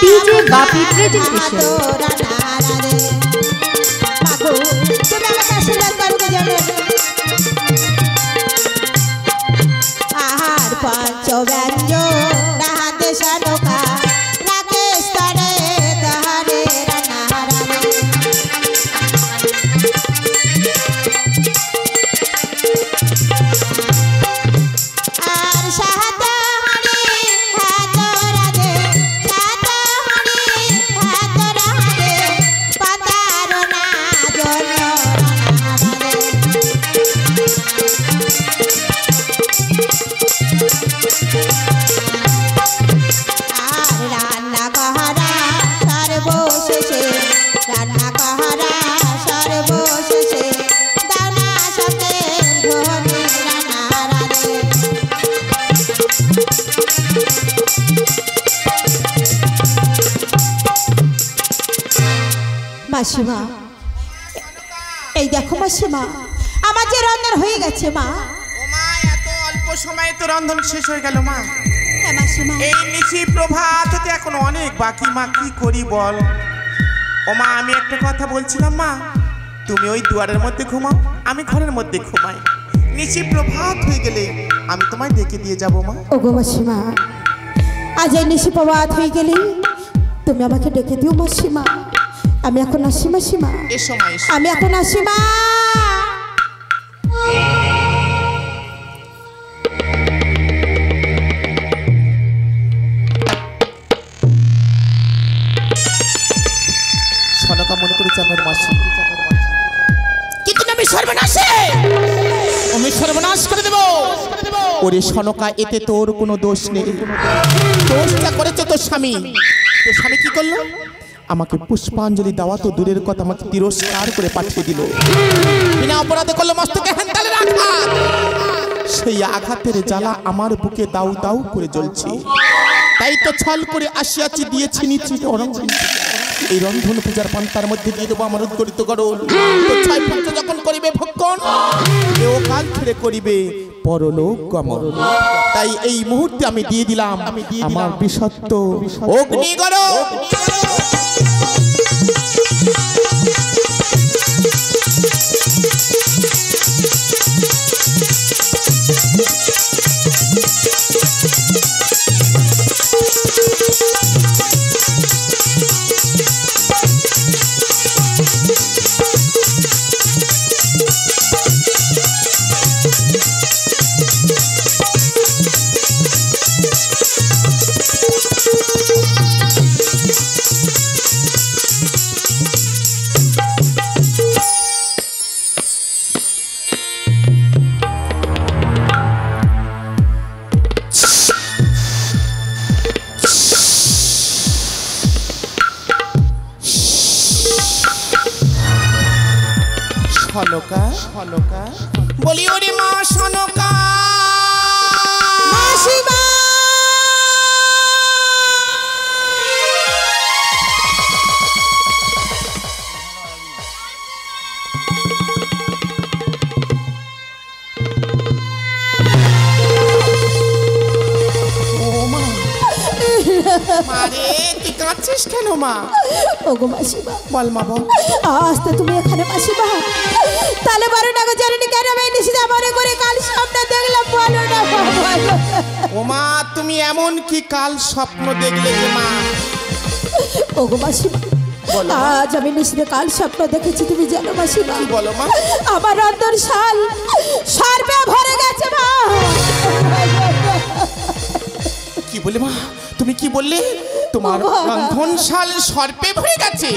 DJ Bapi presentation आहार पंच व्यंजन नहाते सनका राकेश तरे तहरे रनाराने आर साहता हनी हाथ राधे साहता हनी हाथ राधे पतारो ना जन মাসিমা এই দেখো মাসিমা আমার যে রন্ধন হয়ে গেছে মা। ও মা এত অল্প সময়ে তো রন্ধন শেষ হয়ে গেল মা। হ্যাঁ মাসিমা এই নিশি প্রভাত হতে এখন অনেক বাকি মা, কি করি বল। ও মা আমি একটা কথা বলছিলাম মা, তুমি ওই দুয়ারের মধ্যে ঘুমাও, আমি ঘরের মধ্যে ঘুমাই। নিশি প্রভাত হয়ে গেলে আমি তোমায় ডেকে দিয়ে যাবো মা। ওগো মাসিমা আজ এই নিশি প্রভাত হয়ে গেলে তুমি আমাকে ডেকে দিও মাসিমা। আমি এখন আসি মাসিমা, এসো মা এসো। আমি এখন আসি মা। সনকা মনে করেছে আমার মাসি, কিন্তু আমি সর্বনাশে আমি সর্বনাশ করে দেব। ওরে সনকা এতে তোর কোনো দোষ নেই, দোষটা করেছে তোর স্বামী। তোর স্বামী কি করলো? আমাকে পুষ্পাঞ্জলি দেওয়া তো দূরের কথা, আমাকে তিরস্কার করে পাঠিয়ে দিল। বিনা অপরাধে করলো মস্তকে হ্যান্ডালের আঘাত। সেই আঘাতের জ্বালা আমার বুকে দাউ দাউ করে জ্বলছে। তাই তো ছল করে আসিয়াছি, দিয়েছি নিচ্ছি এই রন্ধন পূজার পান্তার মধ্যে দিয়ে দেবো আমার উদ্গরিত গরল। ছয় পঞ্চ যখন করিবে ভক্ষণ, এও কাল ছেড়ে করিবে পরলোক গমন। তাই এই মুহূর্তে আমি দিয়ে দিলাম আমার বিশ্বস্ত অগ্নিগরল। সনকা সনকা বলি ওরে মা সনকা মাসিমা মারে তুই কাঁদছিস কেন মা? ওগো মাসিমা বল মা বল। আজ তো তুমি এখানে মাসিমা, তাহলে বলো না গো জানি কেন আমি নিশিদা মনে করে কাল স্বপ্ন দেখলাম, বলো না বলো। ও মা তুমি এমন কি কাল স্বপ্ন দেখলে যে মা? ওগো মাসিমা আজ আমি নিশিদা কাল স্বপ্ন দেখেছি, তুমি জানো মাসিমা? কি বলো মা? আমার রন্ধন শাল সর্বে ভরে গেছে মা। কি বলে মা? তুমি কি বললে? তোমার রন্ধনশাল সর্পে ভরে গেছে?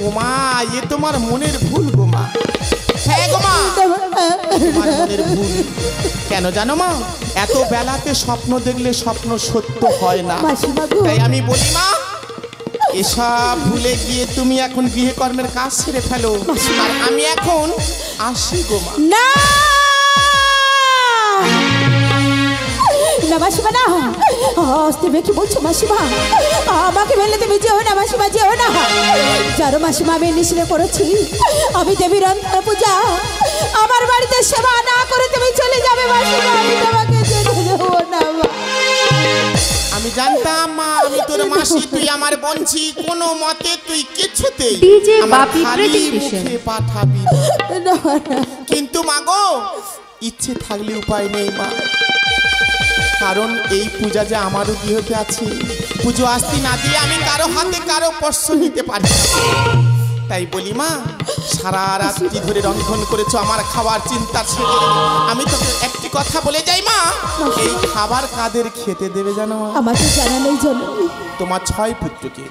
ও মা এ তোমার মনের ভুল গো মা। হ্যাঁ গো মা তোমার মনের ভুল। কেন জানো মা? এত বেলাতে স্বপ্ন দেখলে স্বপ্ন সত্য হয় না। তাই আমি বলি মা এসব ভুলে গিয়ে তুমি এখন গৃহকর্মের কাজ ছেড়ে ফেলো, আর আমি এখন আসি গো মা। না না মাসিমা না, তুমি কি বলছো মাসিমা? আমাকে বললে তুমি যেও না মাসিমা, যেও না। যারো মাসিমা আমি নিশ্চিত করেছি আমি দেবীর রন্ধন পূজা আমার বাড়িতে সেবা না করে তুমি চলে যাবে মাসিমা, আমি তোমাকে যেতে দেবো না। আমি আমি জানতাম মা আমি তোর মাসি, তুই আমার বঞ্চি, কোনো মতে তুই কিছুতেই DJ আমার বাপি খালি presentation। মুখে পাঠাবি না। না, না। কিন্তু মা গো, ইচ্ছে থাকলে উপায় নেই মা, কারণ এই পূজা যে আমারও গৃহতে আছে, পুজো আসতে না দিয়ে আমি কারো হাতে কারো স্পর্শ নিতে পারি না। তাই বলি মা, সারা রাত্রি ধরে রন্ধন করেছো আমার খাবার চিন্তা ছেড়ে, আমি তোকে একটি কথা বলে যাই মা, এই খাবার কাদের খেতে দেবে জানো মা? আমাকে জানানোর জন্য তোমার 6 পুত্রকে,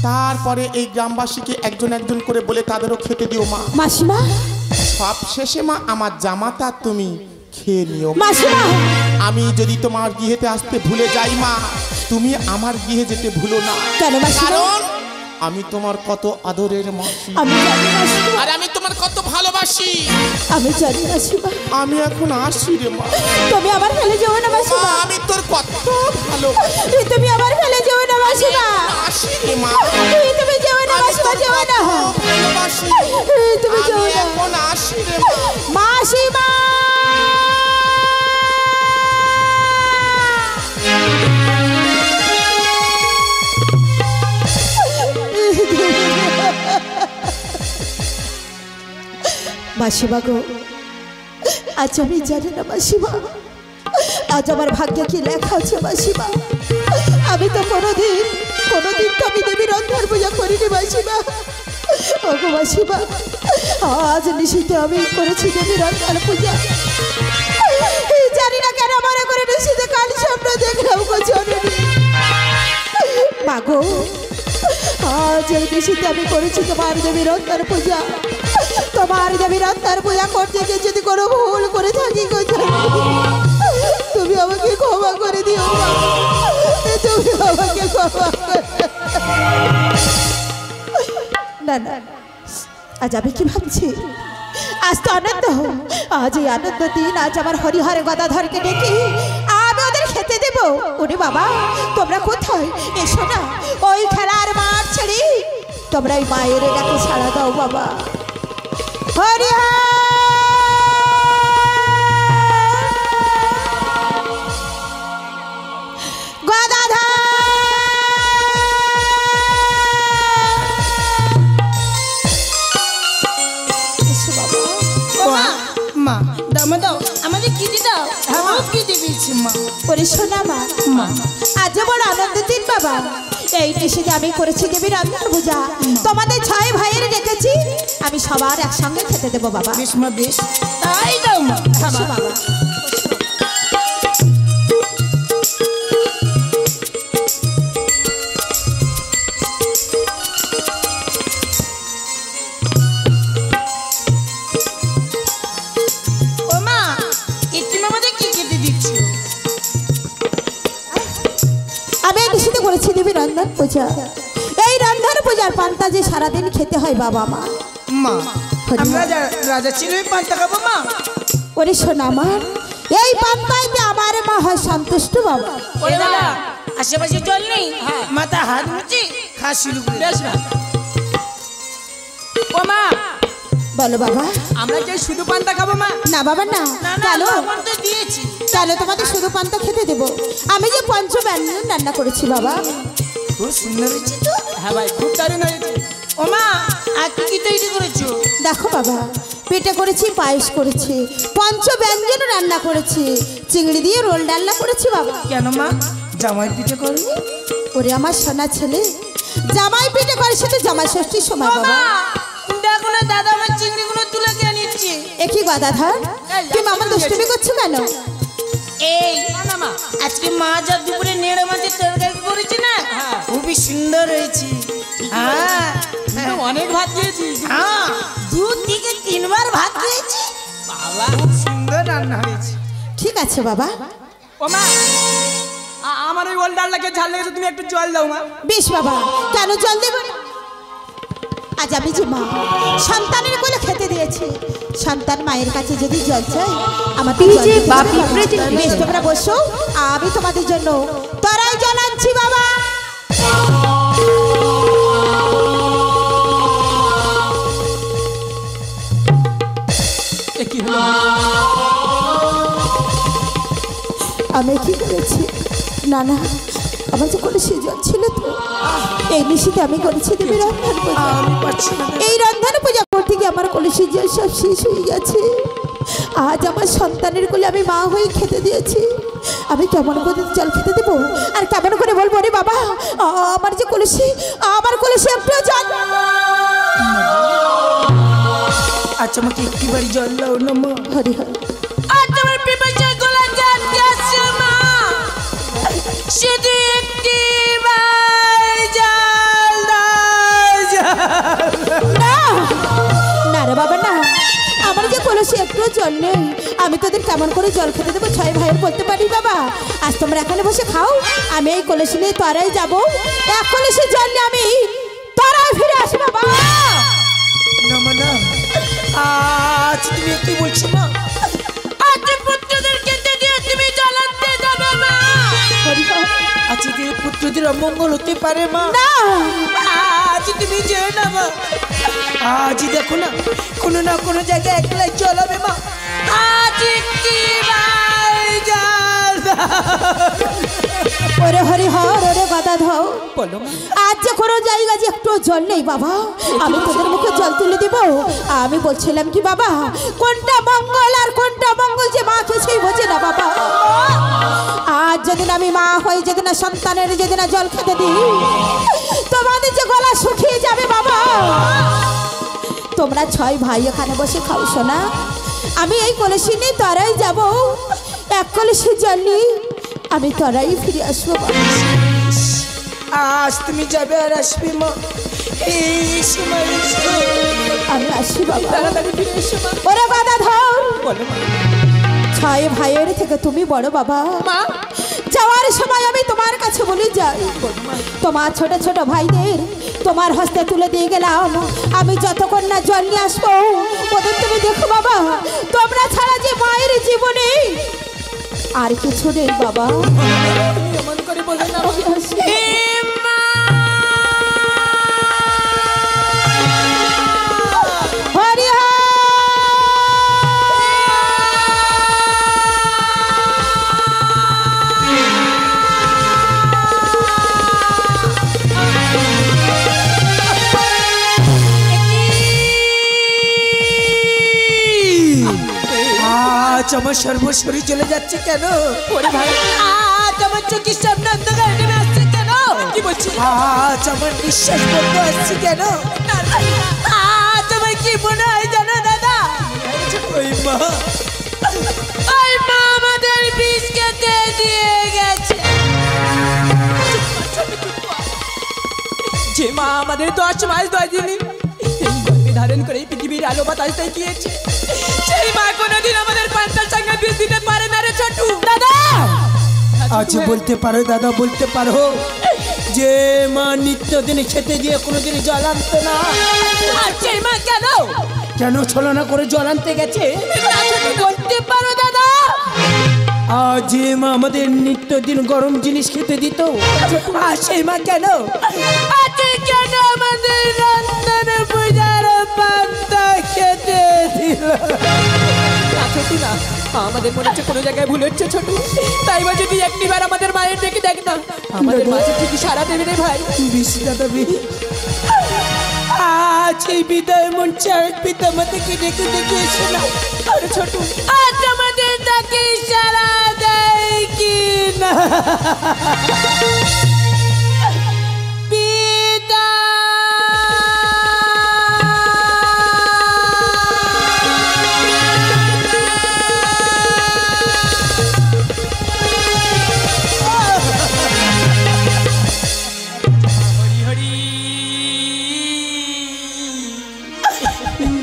তারপরে এই গ্রামবাসীকে একজন একজন করে বলে তাদেরও খেতে দিও মা। মাসিমা, সব শেষে মা আমার জামাতা তুমি খেয়ে নিও মা। মাসিমা, আমি যদি তোমার গৃহেতে আসতে ভুলে যাই মা, তুমি আমার গৃহে যেতে ভুলো না, কেন মাসিমা? কারণ আমি তোমার কত আদরের মাসি, আমি জানি মাসিমা, আর আমি তোমার কত ভালোবাসি। আমি জানি মাসিমা। আমি এখন আসি রে মা। তুমি আবার ফেলে যেও না মা, মাসিমা। আমি তোর কত ভালো তুমি আবার ফেলে যেও না মাসিমা। আসি রে মা। তুমি যেও না মাসিমা, যেও না। ভালোবাসি, তুমি যেও আমি না এখন আসি রে মা। মাসিমা। মাসিমা গো, আজ আমি জানি না মাসিমা, আজ আমার ভাগ্যে কি লেখা আছে মাসিমা। আমি তো কোনোদিন তো আমি দেবীর অন্ধার পূজা করিনি মাসিমা। ওগো মাসিমা, আজ নিশিতে আমি করেছি দেবীর অন্ধার পূজা। জানি না কেন মনে করে নিশিতে কাল স্বপ্ন দেখলাম গো জননী। মাগো, আজ এই নিশিতে আমি করেছি তোমার দেবীর অন্ধার পূজা। তোমার দেবীর অন্ধার পূজা করতে গিয়ে যদি কোনো ভুল করে থাকি গো জননী, তুমি আমাকে ক্ষমা করে দিও মা। তুমি আমাকে ক্ষমা করে। না না, আজ আমি কি ভাবছি, আজ তো আনন্দ, আজ এই আনন্দ দিন, আজ আমার হরিহর গদাধরকে ডেকে আমি ওদের খেতে দেব। ওরে বাবা, তোমরা কোথায়? এসো না, ওই খেলার মাঠ ছেড়ে তোমরা ওই মায়ের ডাকে সাড়া দাও বাবা। হরিহর মা দামা দাও, আমাদের খিদে দাও, আমার খিদে পেয়েছে মা। ওরে শোনা মা, মা আজ বড় আনন্দ দিন বাবা। এই নিশিতে আমি করেছি দেবীর অন্ধার পূজা, তোমাদের 6 ভাইয়ের ডেকেছি, আমি সবার একসঙ্গে খেতে দেবো বাবা। বেশ মা, বেশ তাই দাও মা। এসো বাবা। ও মা, একটু আমাদের কি খেতে দিচ্ছ? আমি এই নিশিতে করেছি দেবীর রন্ধন পূজা। এই রন্ধন পূজার পান্তা যে সারাদিন খেতে হয় বাবা মা। মা আমরা রাজা ছিল পান্তা খাবো মা। ওরে শোনা আমার, এই পান্তাইতে আমার মা হয় সন্তুষ্ট বাবা। ওরে দাদা, আশেপাশে জল নেই, মাথা হাত মুছি খাওয়া শুরু করে। বেশ না ও মা, বলো বাবা। আমরা কি শুধু পান্তা খাবো মা? না বাবা না, কেন? আমার তো দিয়েছি। কেন তোমাদের শুধু পান্তা খেতে দেবো? আমি যে পঞ্চব্যঞ্জন রান্না করেছি বাবা। খুব সুন্দর হয়েছে তো। হ্যাঁ ভাই, খুব দারুণ হয়েছে। ও মা, আর কি কি তৈরি করেছো? দেখো বাবা, পেটে করেছি, পায়েস করেছি, পঞ্চব্যঞ্জন রান্না করেছি, চিংড়ি দিয়ে রোল ডালনা করেছি বাবা। কেন মা, জামাই পিঠে করনি? ওরে আমার সোনা ছেলে, জামাই পেটে করে সেটা জামাই ষষ্ঠীর সময় বাবা। দেখো না দাদা আমার চিংড়িগুলো তুলে কে নিচ্ছে। একই গদাধর, তুমি আমার দুষ্টুমি করছো কেন? এই না মা, আজকে মা যা দুপুরে নেড়ে মাছের তরকারি করেছে না, খুবই সুন্দর হয়েছে। হ্যাঁ, অনেক ভাত দিয়েছি। হ্যাঁ, 2 থেকে 3 বার ভাত দিয়েছি বাবা, খুব সুন্দর রান্না হয়েছে। ঠিক আছে বাবা। ও মা, আমার ওই ওল ডালটাকে ঝাল লেগেছে, তুমি একটু জল দাও মা। বেশ বাবা, কেন জল দেব না? আজ আমি যে মা, সন্তানের কোলে খেতে দিয়েছি, সন্তান মায়ের কাছে যদি জল চাই আমার DJ বাপি presentation। বেশ, তোমরা বসো, আমি তোমাদের জন্য তরাই জল আনছি বাবা। আমি কি করেছি না না, আমার যে কলসি জল ছিল তো, এই নিশিতে আমি করেছি দেবী রন্ধন পূজা। এই রন্ধন পূজা করতে গিয়ে আমার কলসি জল সব শেষ হয়ে গেছে। আজ আমার সন্তানের কোলে আমি মা হয়ে খেতে দিয়েছি, আমি কেমন করে জল খেতে দেবো আর কেমন করে বলবো রে বাবা আমার যে কলসি, আমার কলসি একটু জল। আচ্ছা আমাকে একটি বাড়ি জল দাও না মা। হরি হরি। আজ আমার পিপাসা গলা জানতে আসছে মা, শুধু একটি বাড়ি জল দাও। না না রে বাবা না, আমার যে কলসি একটু জল নেই, আমি তোদের কেমন করে জল খেতে দেবো ছয় ভাইয়ের বলতে পারি বাবা। আজ তোমরা এখানে বসে খাও, আমি এই কলসি নিয়ে তোরাই যাবো, এক কলসি জল নিয়ে আমি তোরাই ফিরে আসি বাবা। না মা না, আজ তুমি কি বলছো মা? আজ পুত্রদের খেতে দিয়ে তুমি জল আনতে যাবে মা। আজকে যে পুত্রদের অমঙ্গল হতে পারে মা। না আজ তুমি যেও না মা, আজ দেখো না কোনো না কোনো জায়গায় একলাই জল হবে মা। আজ কি ওরে হরি হর ওরে গদাধর, বলো মা। আজ যে কোনো জায়গা যে একটু জল নেই বাবা, আমি তোদের মুখে জল তুলে দিব। আমি বলছিলাম কি বাবা, কোনটা মঙ্গল আর কোনটা মঙ্গল যে মা কিছুই বোঝে না বাবা। আজ যেদিন আমি মা হই, যেদিন সন্তানের যেদিন জল খেতে দিই, তোমাদের যে গলা শুকিয়ে যাবে বাবা। তোমরা ছয় ভাই এখানে বসে খাও শোনা, আমি এই কলসি নিয়ে তোরাই যাব, এক কলসি জল নিয়ে আমি তোরাই ফিরে আসবো বাবা। আজ তুমি যাবে আর আসবে মা। এই সময় আমি আসি বাবা। তাড়াতাড়ি ফিরে এসো মা। ওরে গদাধর, বলো মা। ছয় ভাইয়ের থেকে তুমি বড় বাবা। মা যাওয়ার সময় আমি তোমার কাছে বলে যাই, তোমার ছোট ছোট ভাইদের তোমার হস্তে তুলে দিয়ে গেলাম, আমি যতক্ষণ না জল নিয়ে আসবো ওদের তুমি দেখো বাবা, তোমরা ছাড়া যে মায়ের জীবনে আর কিছু নেই বাবা। এমন করে বলে না হরি হর। আজ আমার সর্বশরীর চলে যাচ্ছে কেন? আজ আমার চোখের সামনে অন্ধকার নেমে আসছে কেন? কি বলছি? আজ আমার নিঃশ্বাস বন্ধ আসছে কেন? আজ আমার কি মনে হয় জানো দাদা? ওই মা আমাদের বিষ খেতে দিয়ে গেছে। যে মা আমাদের 10 মাস 10 দিন এই গর্ভে ধারণ করে পৃথিবীর আলো বাতাস দেখিয়েছে, সেই মা কোনোদিন আমাদের পান্তার সঙ্গে বিষ দিতে পারে না রে ছোটু। দাদা আজ বলতে পারো, দাদা বলতে পারো যে মা নিত্যদিন খেতে গিয়ে কোনোদিন জল আনতো না, আর সেই মা কেন ছলনা করে জল আনতে গেছে? বলতে পারো দাদা। আজ যে মা আমাদের নিত্যদিন গরম জিনিস খেতে দিত, আর সেই মা কেন আমাদের রন্ধন পূজার পান্তা খেতে দিল? ছোটু না, আমাদের মনে হচ্ছে কোনো জায়গায় ভুল হচ্ছে ছোটু, তাই বা যদি একটিবার আমাদের মায়ের ডেকে দেখ না, আমাদের মাঝে ঠিকই সারা দেবে রে ভাই। আজ এই বিদায় মন চায় পিতা মাতাকে ডেকে ডেকে এসে না। আরে ছোটু, আজ আমাদের তাকে সারা দেয় কি না?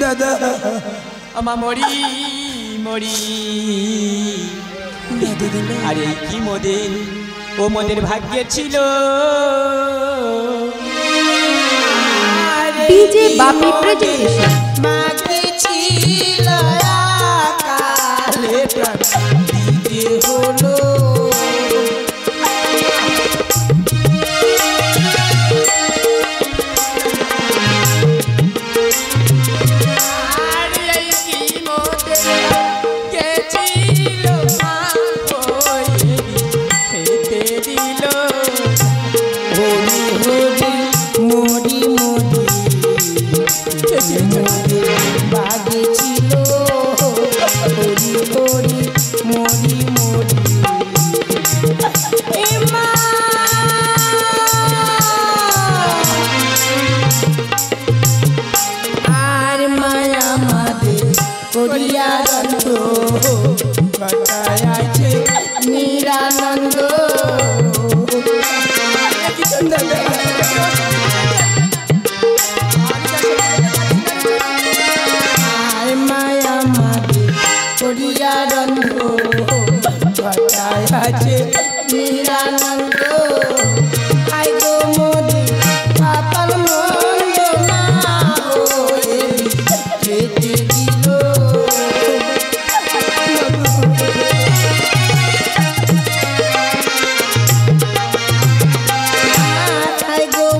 দাদা আমা মরি মরি। আরে কি মোদের, ও মোদের ভাগ্যে ছিল। ডিজে বাপি প্রেজেন্টেশন। মাকে ছিল কালে প্রাণ দিতে হলো। খেতে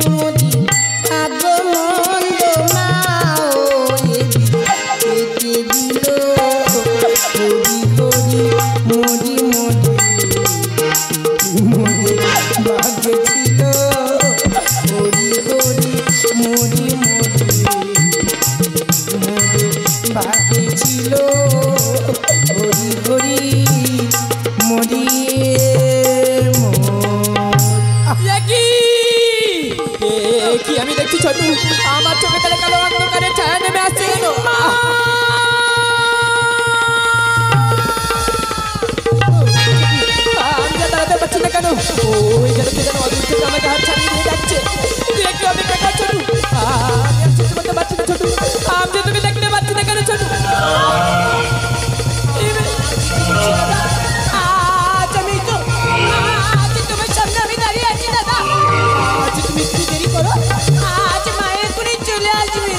মোদি আগমন্দ মা কেটে দিল হরি হরি মোদি মোদি মোদি ভাগ্যে ছিল হরি হরি মোদি মোদি মোদি ভাগ্যে ছিল হরি হরি মোদি কি আমি দেখছি ছোটু আমার চোখে কালো কালো অন্ধকারে ছায়া নেমে আসছে কেন আমি যা দাঁড়াতে পারছি না কেন ওই যেন অদূর থেকে আমাকে হাত ছাড়িয়ে দিয়ে যাচ্ছে তুই একটু অপেক্ষা কর ছোটু আমি আর চিনতে করতে পারছি না ছোটু আমি যে তুমি দেখতে পাচ্ছি না কেন ছোটু আজ আমি তো আজ তোমার সামনে আমি দাঁড়িয়ে আছি দাদা আজ তুমি একটু দেরি করো আজ মায়ের করে চলে আসবে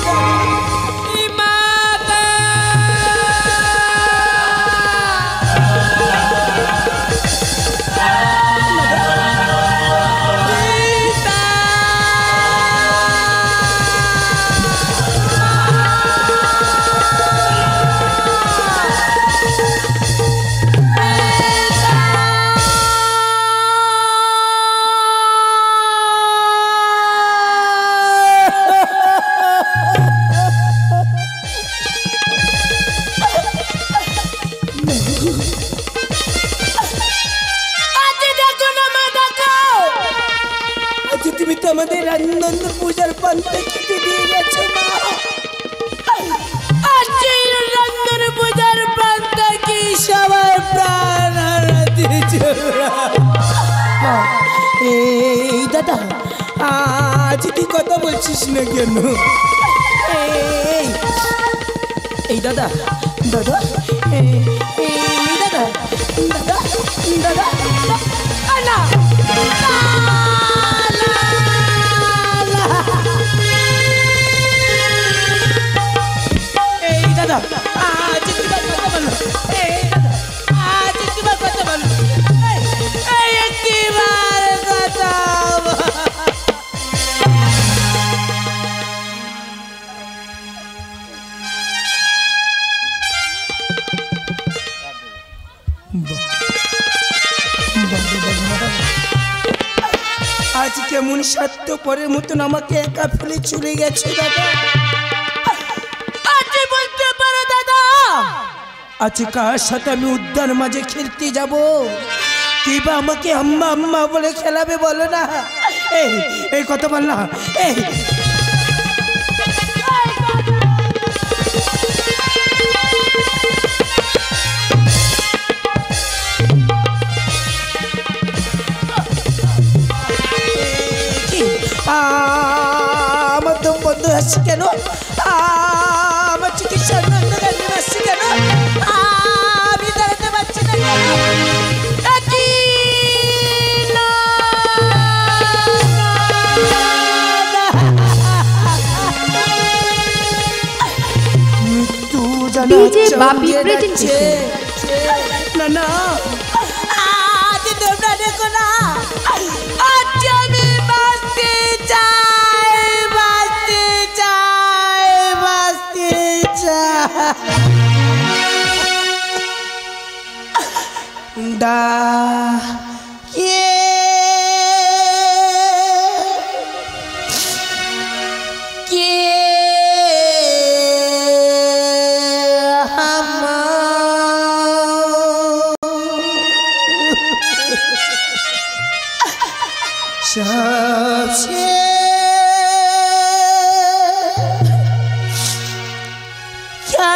তুমি তো আমাদের রান্নন্দ পূজার পান্তে খেতে দিয়ে গেছো মা আজকে রান্নর পূজার পান্তা কি সবাই প্রাণ হারা দিয়েছে এই দাদা আজ তুই কথা বলছিস না কেন এই দাদা দাদা এই দাদা দাদা দাদা আনা দাদা আজ একবার কথা বলো আজ একবার কথা বলো একবার কথা আজ কেমন স্বার্থ পরের মতন আমাকে একা ফেলে চলে গেছে দাদা আজ কার সাথে আমি উদ্যান মাঝে খেলতে যাব কিবা আমাকে আম্মা আম্মা বলে খেলাবে বলো না এই কথা বল না আমার তো বন্ধু আসছে কেন আমার চিকিৎসা আসছে কেন আমি দাঁড়াতে পারছি না মৃত্যু জানা DJ বাপি presentation না না আজ তোমরা দেখো না আজ আমি বাঁচতে চাই বাঁচতে চাই বাঁচতে চাই দা सबसे क्या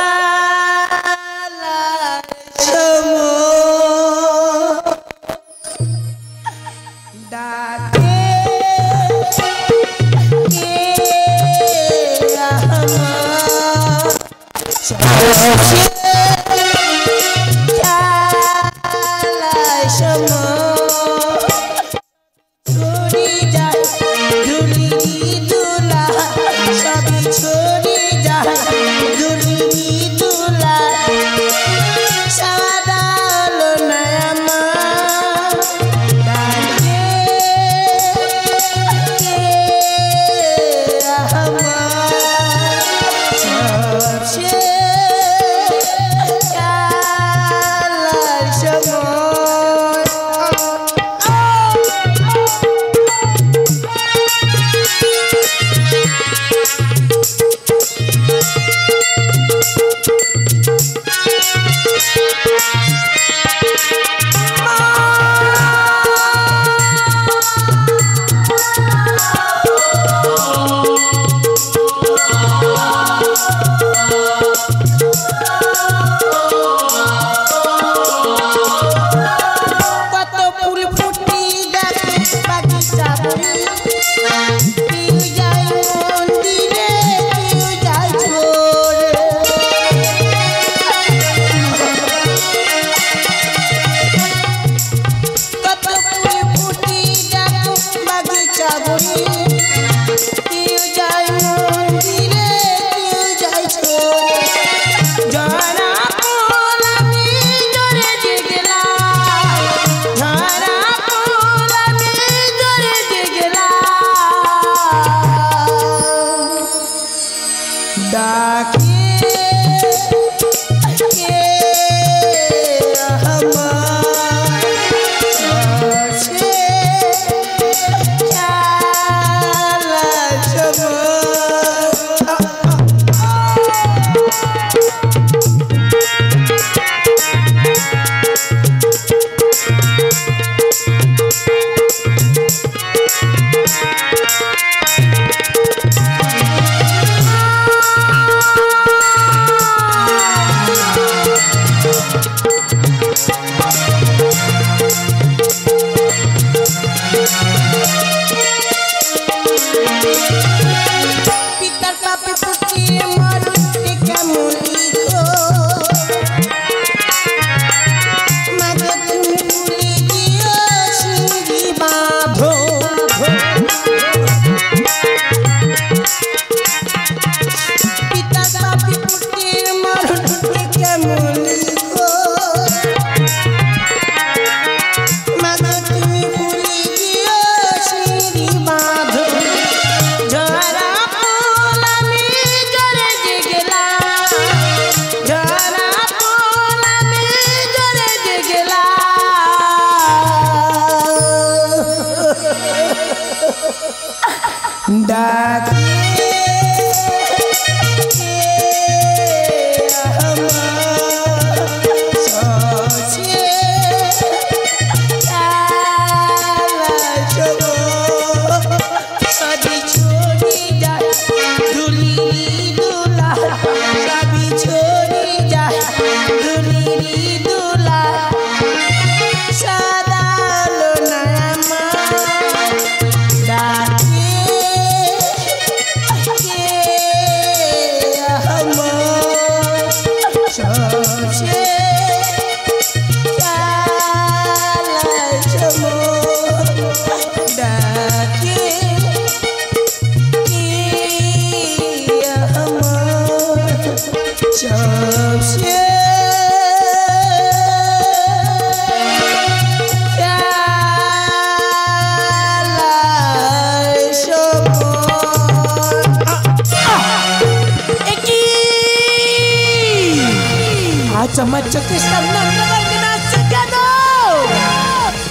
আমার চোখের সামনে অন্ধকার আসছে কেন?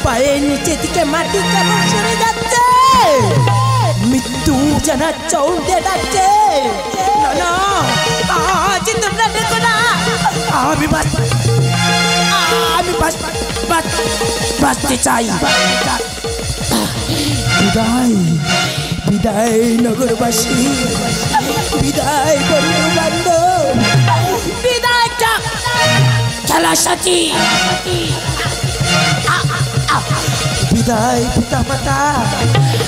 পায়ের নিচে দিকে মাটি কেমন সরে যাচ্ছে? মৃত্যু যেন চৌড়ে যাচ্ছে। না না, আজ তোমরা দেখো না, আমি বাঁচতে চাই। বিদায় বিদায় নগরবাসী, বিদায় বন্ধু বান্ধব, বিদায় খেলা সাথী, বিদায় পিতা মাতা,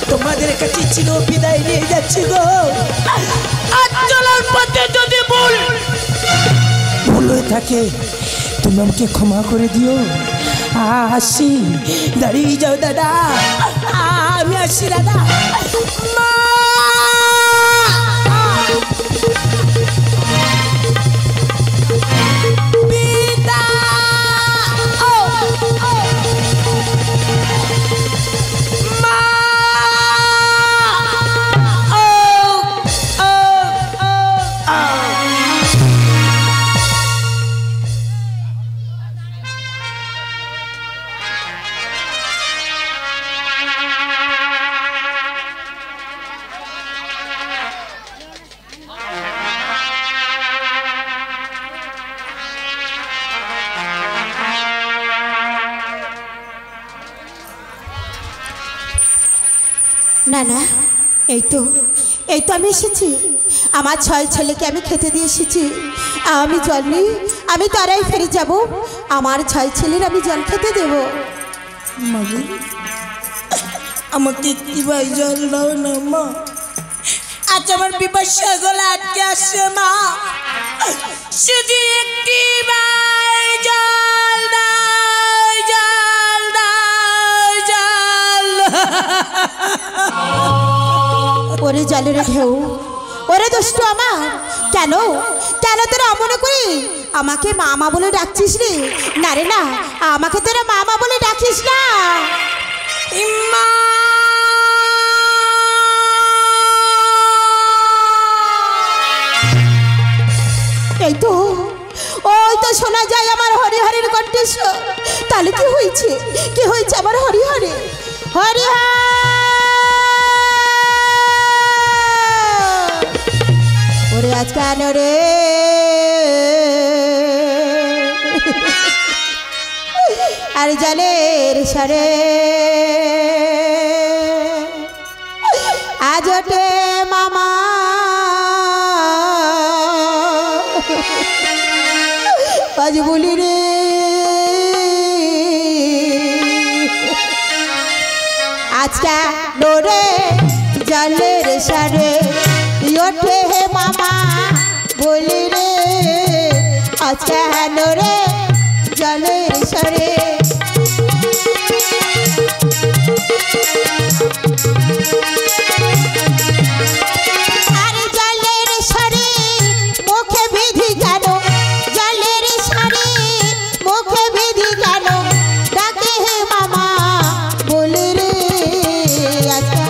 তোমাদের কাছে ছিল বিদায় নিয়ে যাচ্ছি গো। আজ চলার পথে যদি ভুল হয়ে থাকে তুমি আমাকে ক্ষমা করে দিও। আসি, দাঁড়িয়ে যাও দাদা, আমি আসি দাদা। না না, এই তো আমি এসেছি। আমার 6 ছেলেকে আমি খেতে দিয়ে এসেছি। আমি জল নেই, আমি তারাই ফিরে যাব। আমার 6 ছেলের আমি জল খেতে দেব। আমাকে একটি ভাই জল দাও না মা, আজ আমার পিপাসা গলা আটকে আসছে মা, শুধু একটি ভাই জল দাও, জল দাও, জল। ওরে জলের ঢেউ, ওরে দুষ্টু আমার, কেন কেন তোরা অমনে করি আমাকে মামা বলে ডাকছিস রে? না রে না, আমাকে তোরা মামা বলে ডাকিস না। ইম্মা কণ্ঠস্বর। তাহলে কি হয়েছে, কি হয়েছে আমার হরিহরে? হরিহর ওরে আজ কেন রে আর জলের সরে আজ ওঠে মামা আজ বলি রে আজকা ডোরে জলের সরে ওঠে হে মামা বলি রে আজকা ডোরে জলের সরে আরে জলের সরে মুখে বিধি কেন, জলের সরে মুখে বিধি কেন ডাকে হে মামা বলি রে আজকা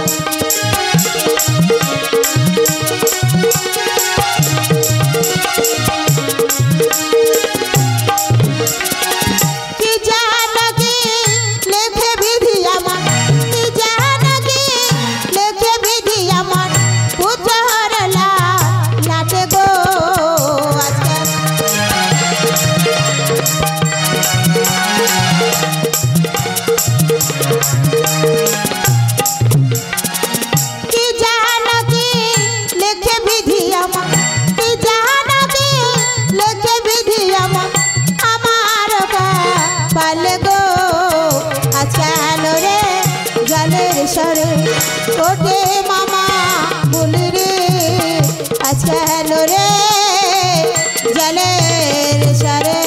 ওঠে মামা বলি রে আজকে হলো রে জলের সরে।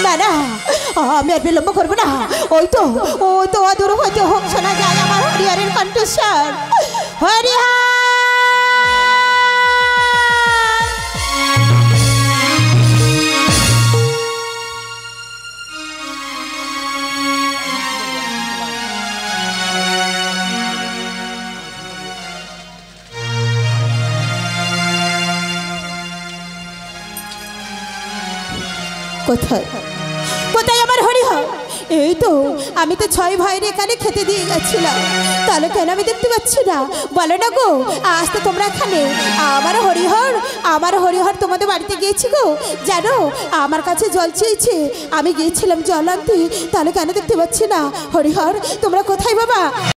না না আমি আর বিলম্ব করবো না, ওই তো অদূর হইতে হোক শোনা যায় আমার হরিহরের কণ্ঠস্বর। হরিহর কোথায় কোথায় আমার হরিহর? এই তো আমি তো 6 ভাইয়ের এখানে খেতে দিয়ে গেছিলাম, তাহলে কেন আমি দেখতে পাচ্ছি না? বলো না গো, আজ তো তোমরা এখানে। আমার হরিহর তোমাদের বাড়িতে গিয়েছি গো, জানো আমার কাছে জল চেয়েছে, আমি গিয়েছিলাম জল আনতে, তাহলে কেন দেখতে পাচ্ছি না? হরিহর তোমরা কোথায় বাবা?